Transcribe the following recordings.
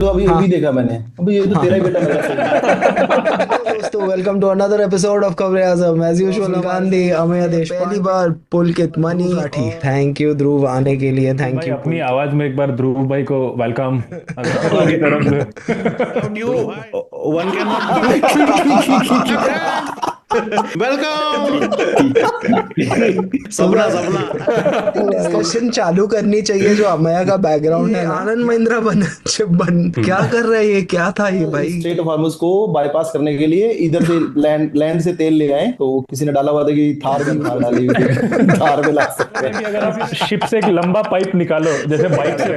तो अभी हाँ अभी देखा मैंने, अभी ये तो हाँ तेरा ही बेटा लग रहा है। दोस्तों, welcome to another episode of खबरें आजम। एज यूजुअल गांधी, अमेय देश, पहली बार पुलकित मनी राठी। थैंक यू ध्रुव आने के लिए, ध्रुव थैंक भाई यू अपनी पुलकित। आवाज में एक बार ध्रुव भाई को वेलकम हमारी तरफ से। You one cannot वेलकम सपना सपना डिस्कशन चालू करनी चाहिए जो अमया का बैकग्राउंड है। आनंद महिंद्रा बन क्या कर रहा है ये, क्या था ये भाई? स्टेट ऑफ हॉर्मुज को बाईपास करने के लिए इधर से लैंड से तेल ले आए, तो किसी ने डाला हुआ था कि थार भी बाहर डाली हुई थी, थार में ला सकते हैं। अगर आप शिप से एक लंबा पाइप निकालो जैसे बाइक से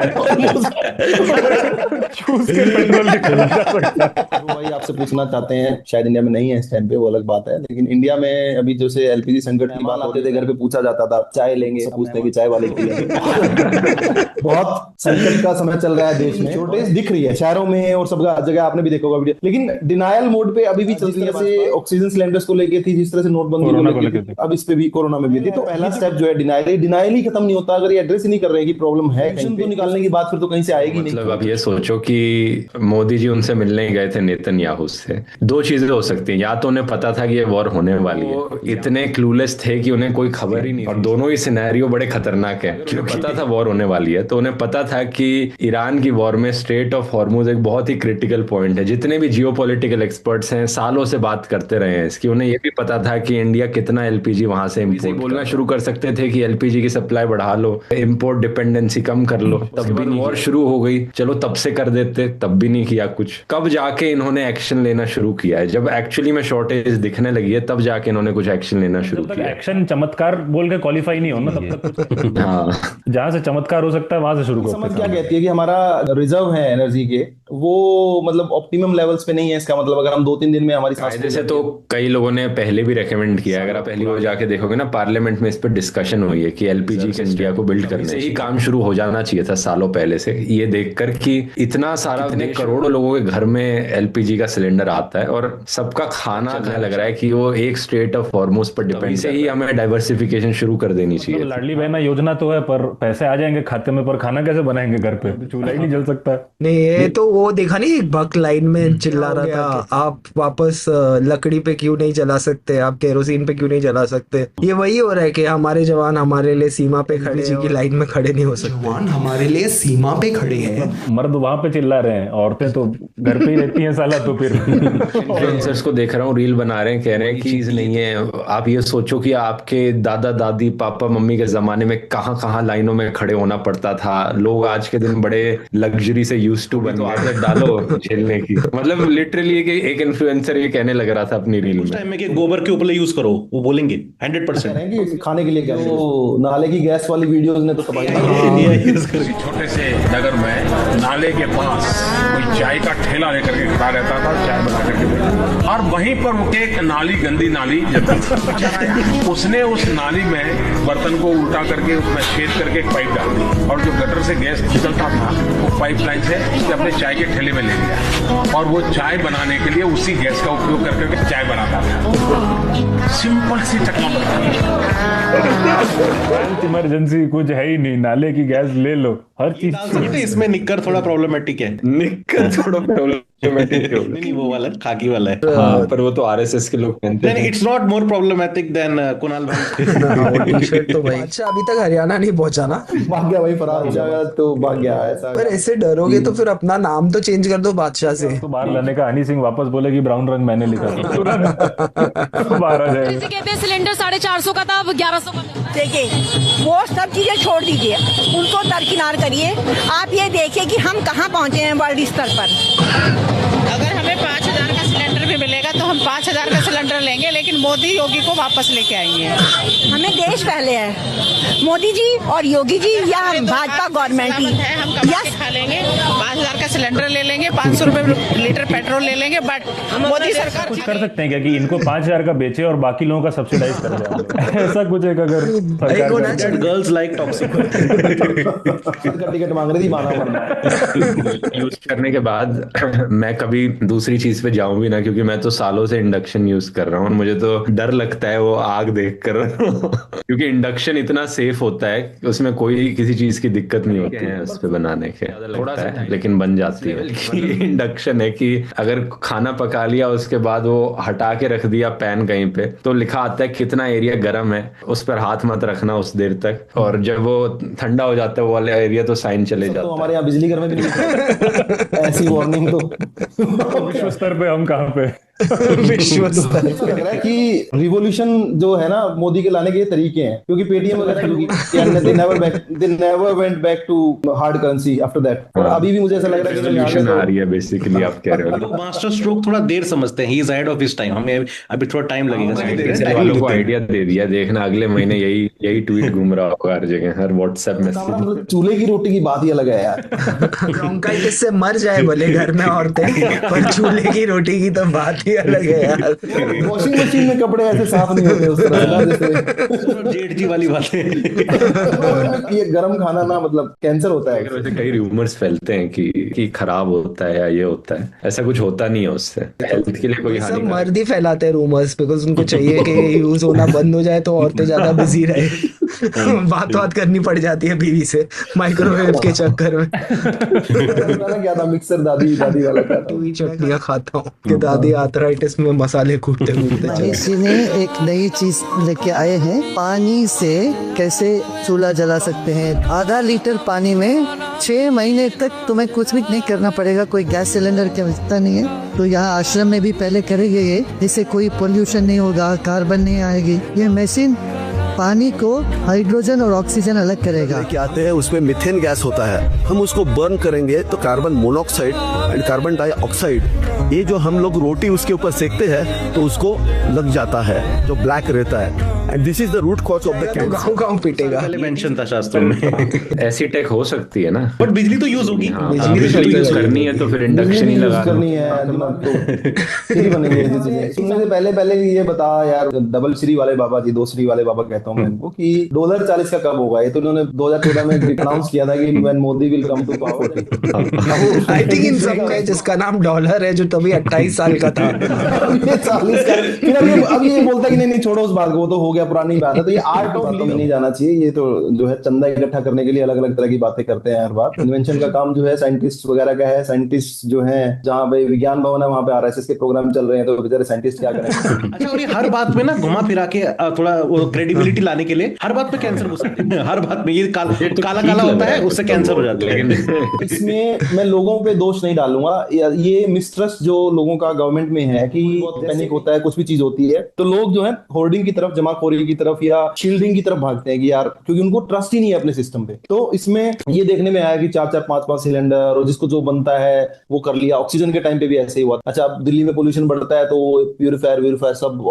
चूज के पेट्रोल निकाला जा सकता है। तो भाई आपसे पूछना चाहते हैं, शायद इंडिया में नहीं है इस टाइम पे, वो अलग बात है, लेकिन इंडिया में अभी जैसे एलपीजी संकट की बात आते थे, घर पे पूछा जाता था चाय लेंगे, सब पूछते हैं कि चाय वाले की लेंगे। बहुत संकट का समय चल रहा है देश में, शॉर्टेज दिख रही है शहरों में और सब जगह, आपने भी देखा होगा वीडियो, लेकिन डिनायल मोड पे अभी भी चल रही है। जैसे ऑक्सीजन सिलेंडर्स को लेके थी, जिस तरह से नोटबंदी को लेके थी, अब इस पे भी कोरोना में भी थी। तो पहला स्टेप जो है डिनायल ही खत्म नहीं होता अगर ये एड्रेस ही नहीं कर रहे हैं कि प्रॉब्लम है। तो निकालने की बात फिर तो कहीं से आएगी नहीं। मतलब अब ये सोचो कि मोदी जी उनसे मिलने गए थे नेतन्याहू से, दो चीजें हो सकती हैं, या तो उन्हें पता था कि ये वॉर होने वाली है, इतने क्लूलेस थे कि उन्हें कोई खबर ही नहीं, और दोनों ही सिनेरियो बड़े खतरनाक है क्योंकि पता था वॉर होने वाली है, तो उन्हें पता था कि ईरान की वॉर में स्ट्रेट ऑफ हॉर्मुज एक बहुत ही क्रिटिकल पॉइंट है। जितने भी जियोपॉलिटिकल एक्सपर्ट्स हैं सालों से बात करते रहे हैं इसकी, उन्हें ये भी पता था कि इंडिया कितना एलपीजी वहां से इम्पोर्ट बोलना शुरू कर सकते थे कि एलपीजी की सप्लाई बढ़ा लो, इम्पोर्ट डिपेंडेंसी कम कर लो, तब भी वॉर शुरू हो गई। चलो तब से कर देते, तब भी नहीं किया कुछ। कब जाके इन्होंने एक्शन लेना शुरू किया है, जब एक्चुअली में शॉर्टेज दिखने लगी है, तब जाके इन्होंने कुछ एक्शन लेना शुरू किया। एक्शन चमत्कार बोल के क्वालिफाई नहीं होना तब तक। हाँ, जहां से चमत्कार हो सकता है वहां से शुरू करो। समझ क्या कहती है कि हमारा रिजर्व है एनर्जी के, वो मतलब ऑप्टिमम लेवल्स पे नहीं है। इसका मतलब अगर हम 2-3 दिन में हमारी कायदे से तो कई लोगों ने पहले भी रेकमेंड किया है, अगर आप पहली बार जाके देखोगे ना, पार्लियामेंट में इस पर डिस्कशन हुई है कि एलपीजी के इंडिया को बिल्ड करने से ही काम शुरू हो जाना चाहिए था सालों पहले से। ये देखकर कि इतना सारा करोड़ों लोगों के घर में एलपीजी का सिलेंडर आता है और सबका खाना लग रहा है कि वो एक स्टेट ऑफ हॉर्मुज पर डिपेंड से ही हमें डाइवर्सिफिकेशन शुरू कर देनी चाहिए। लाडली बहना योजना तो है, पर पैसे आ जाएंगे खाते में, पर खाना कैसे बनाएंगे घर पे? चूल्हा ही नहीं जल सकता। नहीं, ये तो वो देखा नहीं, एक भक्त लाइन में चिल्ला रहा था, आप वापस लकड़ी पे क्यों नहीं जला सकते, आप केरोसिन पे क्यों नहीं जला सकते। ये वही हो रहा है कि हमारे जवान हमारे लिए सीमा पे खड़े हैं, की लाइन में खड़े नहीं हो सकते। जवान हमारे लिए सीमा पे खड़े हैं, मर्द वहां पे चिल्ला रहे हैं, औरतें तो घर पे ही रहती हैं साला। तो फिर इन्फ्लुएंसर्स को देख रहा हूँ, रील बना रहे हैं, कह रहे हैं कि चीज नहीं है। आप ये सोचो कि आपके दादा दादी पापा मम्मी के जमाने में कहाँ कहाँ लाइनों में खड़े होना पड़ता था। लोग आज के दिन बड़े लग्जरी से यूज्ड टू बन गए, आदत डालो झेलने की। मतलब लिटरली एक इन्फ्लुएंसर ये कहने लग रहा था अपनी रील उस टाइम में कि गोबर के उपले यूज करो, वो बोलेंगे 100%। खाने के लिए क्या, तो नाले की गैस वाली वीडियोस ने तो तबाही छोटे से नगर में नाले के पास कोई चाय का ठेला लेकर के खड़ा रहता था, चाय बना करके देता, और वहीं पर वो एक नाली, गंदी नाली उसने उस नाली में बर्तन को उल्टा करके उसमें छेद करके एक पाइप डाल दी, और जो गटर से गैस निकलता था वो पाइपलाइन से उसने अपने चाय के ठेले में ले लिया, और वो चाय बनाने के लिए उसी गैस का उपयोग करके चाय बनाता था। सिंपल सी टेक्नोलॉजी। इमरजेंसी कुछ है ही नहीं, नाले की गैस ले लो, हर चीज। इसमें निक्कर थोड़ा प्रॉब्लमेटिक है, निक्कर थोड़ा प्रॉब्लमेटिक नहीं वो वाला खाकी वाला है। हाँ, पर वो तो आरएसएस के लोग पहनते हैं। It's not more problematic than Kunal भाई। टी-शर्ट तो भाई अच्छा अभी तक हरियाणा नहीं पहुंचा ना, भाग गया भाई, फरार हो जाएगा तो भाग गया ऐसा। पर ऐसे डरोगे तो फिर अपना नाम तो चेंज कर दो बादशाह से। तो बाहर लाने का हनी सिंह वापस बोले कि ब्राउन रंग मैंने लिखा था, तुरंत बाहर आ जाएगा। जैसे कहते हैं सिलेंडर 450 का था, अब 1100 का मिलता है। देखिए वो सब चीजें छोड़ दीजिए, उनको दरकिनार करिए। आप ये देखिए कि हम कहाँ पहुंचे हैं वर्ल्ड स्तर पर। अगर हमें 5000 का सिलेंडर भी मिलेगा तो हम 5000 का सिलेंडर लेंगे, लेकिन मोदी योगी को वापस लेके आएंगे। हमें देश पहले है, मोदी जी और योगी जी या भाजपा गवर्नमेंट की। हम कमा के खा लेंगे, 5000 का सिलेंडर ले लेंगे, 500 रुपए लीटर पेट्रोल ले लेंगे, बट मोदी सरकार कुछ कर सकते हैं क्या कि इनको 5000 का बेचे और बाकी लोगों का सब्सिडाइज कर दे? ऐसा कुछ है अगर सरकार गर्ल्स लाइक टॉक्सिक टिकट मांग रही थी, माना पड़ना यूज करने के बाद मैं कभी दूसरी चीज पे जाऊं भी ना, क्योंकि मैं तो सालों सालों से इंडक्शन यूज कर रहा हूँ और मुझे तो डर लगता है वो आग देख कर क्योंकि इंडक्शन इतना सेफ होता है कि उसमें कोई किसी चीज की दिक्कत नहीं होती है उस पे बनाने के, थोड़ा सा लेकिन बन जाती है। इंडक्शन है कि अगर खाना पका लिया उसके बाद वो हटा के रख दिया पैन कहीं पे तो लिखा आता है कितना एरिया गर्म है, उस पर हाथ मत रखना उस देर तक, और जब वो ठंडा हो जाता है वो वाला एरिया तो साइन चले जाता है। तो हमारे यहाँ बिजली घर में भी नहीं ऐसी वार्निंग तो विश्व स्तर पे हम कहाँ पे विश्व स्तर लग रहा है कि रिवॉल्यूशन जो है ना मोदी के लाने के तरीके हैं, क्योंकि पेटीएम वगैरह they never went back to hard currency after that. और अभी भी मुझे ऐसा लग रहा है कि रिवॉल्यूशन आ रही है बेसिकली, आप कह रहे हो। मास्टर स्ट्रोक थोड़ा देर समझते हैं, he is ahead of his time, हमें अभी थोड़ा टाइम लगेगा। वालों को आइडिया दे दिया, देखना अगले महीने यही ट्वीट घूम रहा होगा हर जगह, हर व्हाट्सएप मैसेज। चूल्हे की रोटी की बात ही अलग है यार। ब्रोंकाइटिस से मर जाए भले घर में औरतें, पर चूल्हे की रोटी की तो बात ही अलग है यार। वॉशिंग मशीन में कपड़े ऐसे साफ नहीं होते उस तरह ना, जैसे जेठ जी वाली बातें। ये गरम खाना ना मतलब कैंसर होता है। वैसे कई रूमर्स फैलते हैं कि खराब होता है या ये होता है, ऐसा कुछ होता नहीं है उससे, हेल्थ के लिए कोई हानि। सब मर्द ही फैलाते हैं रूमर्स, बिकॉज उनको चाहिए कि यूज होना बंद हो जाए तो औरतें ज्यादा बिजी रहे। बात करनी पड़ जाती है बीवी से माइक्रोवेव के चक्कर में। क्या था मिक्सर दादी वाला क्या था, चटनियाँ खाता हूँ कि दादी आर्थराइटिस में मसाले कूटते मनीषी ने एक नई चीज लेके आए हैं, पानी से कैसे चूल्हा जला सकते हैं। आधा लीटर पानी में 6 महीने तक तुम्हें कुछ भी नहीं करना पड़ेगा, कोई गैस सिलेंडर की आवश्यकता नहीं है। तो यहाँ आश्रम में भी पहले करेंगे ये, जिससे कोई पोल्यूशन नहीं होगा, कार्बन नहीं आएगी। ये मशीन पानी को हाइड्रोजन और ऑक्सीजन अलग करेगा। क्या आते हैं उसमें मीथेन गैस होता है, हम उसको बर्न करेंगे तो carbon monoxide and carbon dioxide, ये जो हम लोग रोटी उसके ऊपर सेकते हैं तो उसको लग जाता है जो ब्लैक रहता है। And this is the root cause of the cancer. गाँव पिटेगा मेंशन था शास्त्रों में। ऐसी टेक हो सकती है ना, बट बिजली तो यूज होगी। बिजली यूज करनी है तो फिर इंडक्शन ही लगा करनी है, दिमाग तो फ्री बनेगी ऐसी चीजें। सुनने से पहले ये बता यार, डबल श्री वाले बाबा जी, 2 श्री वाले बाबा कहता हूँ मैं इनको, कि $40 का कब होगा। ये तो उन्होंने 2014 में अनाउंस किया था कि when Modi will come to power. I think इन सब में जिसका नाम डॉलर है, जो तभी 28 साल का था, ये 40 का, फिर अब ये बोलता है कि नहीं छोड़ो उस बात को, वो तो हो गया, पुरानी बात है। तो ये आर्ट ऑफ में नहीं जाना चाहिए। ये तो जो है चंदा इकट्ठा करने के लिए अलग अलग तरह की बातें करते हैं हर बार। इन्वेंशन का काम जो है साइंटिस्ट वगैरह का है। साइंटिस्ट जो है, जहाँ पे विज्ञान भवन है वहाँ पे RSS के प्रोग्राम चल रहे हैं, तो बेचारे साइंटिस्ट क्या करें। अच्छा, और ये हर बात में ना घुमा फिरा के थोड़ा वो क्रेडिबिलिटी लाने के लिए हर बात में कैंसर हो सकता है। हर बात में ये काला होता है, उससे कैंसर हो जाता है। इसमें मैं लोगों पे दोष नहीं डालूंगा। ये मिसट्रस्ट जो लोगों का गवर्नमेंट में है कि पैनिक होता है, कुछ भी चीज होती है तो लोग जो है होर्डिंग की तरफ, जमाखोरी की तरफ या शील्डिंग की तरफ भागते हैं कि यार, क्योंकि उनको ट्रस्ट ही नहीं है अपने सिस्टम पे। तो इसमें ये देखने में आया कि 4-4, 5-5 सिलेंडर, और जिसको जो बनता है वो कर लिया। ऑक्सीजन के टाइम पे भी ऐसे ही हुआ। अच्छा, अब दिल्ली में पोल्यूशन बढ़ता है तो प्यूरिफायर सब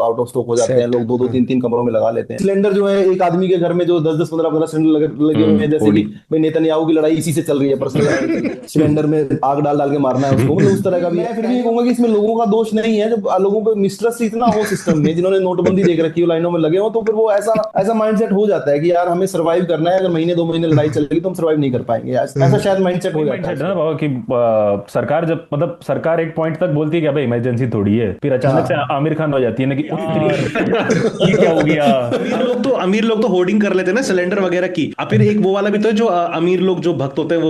आउट ऑफ स्टॉक हो जाते हैं, लोग 2-2, 3-3 कमरों में लगा लेते हैं। सिलेंडर जो है एक आदमी के घर में जो 10-10, 15-15 सिलेंडर लगे हुए हैं, जैसे कि भाई नेतन्याहू की लड़ाई इसी से चल रही है, पर्सनल सिलेंडर में आग डाल के मारना है उसको, मतलब उस तरह का भी है। फिर भी कहूंगा कि इसमें लोगों का दोष नहीं है। जब लोगों पे मिसट्रस्ट इतना हो सिस्टम में, जिन्होंने नोटबंदी देख रखी हो, लाइनों में लगे हो, तो फिर वो ऐसा माइंडसेट हो जाता है कि यार हमें सर्वाइव करना है, अगर महीने 2 महीने लड़ाई चलेगी तो हम सर्वाइव नहीं कर पाएंगे। ऐसा शायद माइंडसेट हो जाता है ना बाबा कि सरकार जब मतलब सरकार एक पॉइंट तक बोलती है कि भाई इमरजेंसी थोड़ी है, फिर अचानक से आमिर खान हो जाती है ना कि ये क्या हो गया। अमीर लोग तो होर्डिंग कर लेते हैं ना सिलेंडर वगैरह की। अब फिर एक वो वाला भी तो है जो अमीर लोग जो भक्त होते हैं वो